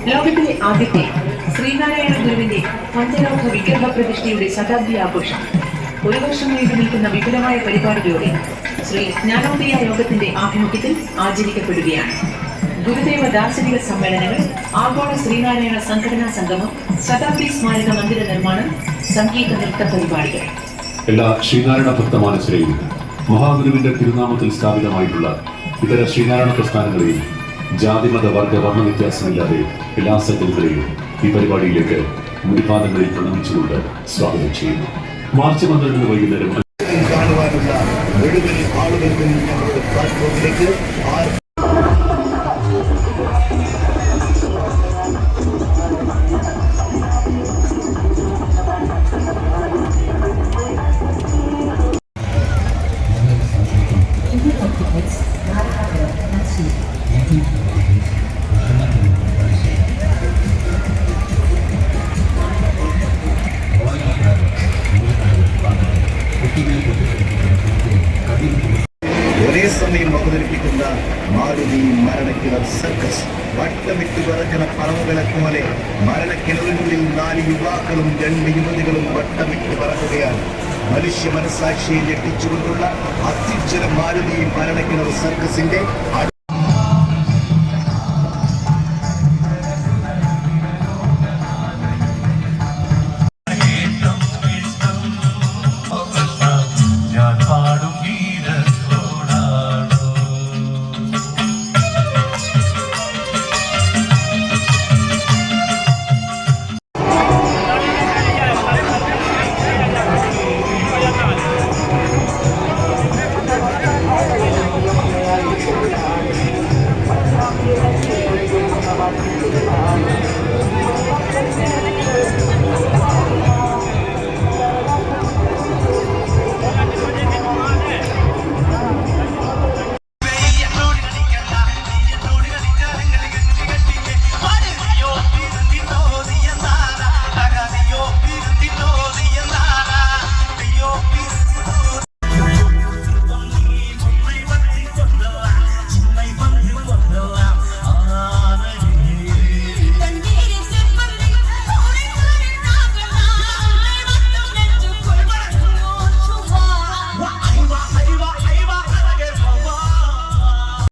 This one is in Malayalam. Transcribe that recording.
ലോകത്തിലെ ആദ്യത്തെ ശ്രീനാരായണ ഗുരുവിന്റെ പഞ്ചലോക വിഗ്രഹ പ്രതിഷ്ഠയുടെ ശതാബ്ദി ആഘോഷം ഒരു വർഷം നീണ്ടു നിൽക്കുന്ന വിപുലമായ പരിപാടിയോടെ ശ്രീ ജ്ഞാനോദയ യോഗത്തിന്റെ ആഭിമുഖ്യത്തിൽ ആചരിക്കപ്പെടുകയാണ്. ഗുരുദേവ ദാർശനിക സമ്മേളനങ്ങൾ, ആഗോള ശ്രീനാരായണ സംഘടനാ സംഗമം, ശതാബ്ദി സ്മാരക മന്ദിര നിർമ്മാണം, സംഗീത നൃത്ത പരിപാടികൾ. എല്ലാ ശ്രീനാരായണ ഭക്തമാനസരെയും മഹാഗുരുവിന്റെ തിരുനാമത്തിൽ സ്ഥാപിതമായിട്ടുള്ള ഇതര ശ്രീനാരായണ പ്രസ്ഥാനങ്ങളെയും ജാതിമത വർഗ വർണ്ണ വ്യത്യാസമില്ലാതെ എല്ലാ സജ്ജനങ്ങളെയും ഈ പരിപാടിയിലേക്ക് മുടിപാദങ്ങളിൽ പ്രണമിച്ചുകൊണ്ട് സ്വാഗതം ചെയ്യുന്നു. മാർച്ച് 12 വൈകുന്നേരം കാണുവാനുള്ള മുഴുവൻ ആളുകൾക്കും ഞങ്ങളുടെ പ്ലാറ്റ്ഫോമിലേക്ക് ഒരേ സമയം അവതരിപ്പിക്കുന്ന മാരുതി മരണക്കിണർ സർക്കസ്. വട്ടമിട്ട് വിറഞ്ഞ പറവുകളെ പോലെ മരണക്കിണറുകളിൽ 4 യുവാക്കളും 2 യുവതികളും വട്ടമിട്ട് പറക്കുകയാണ്. മനുഷ്യ മനസാക്ഷിയെ ഞെട്ടിച്ചുകൊണ്ടുള്ള അത്യുജ്വല മാരുതി മരണക്കിണർ സർക്കസിന്റെ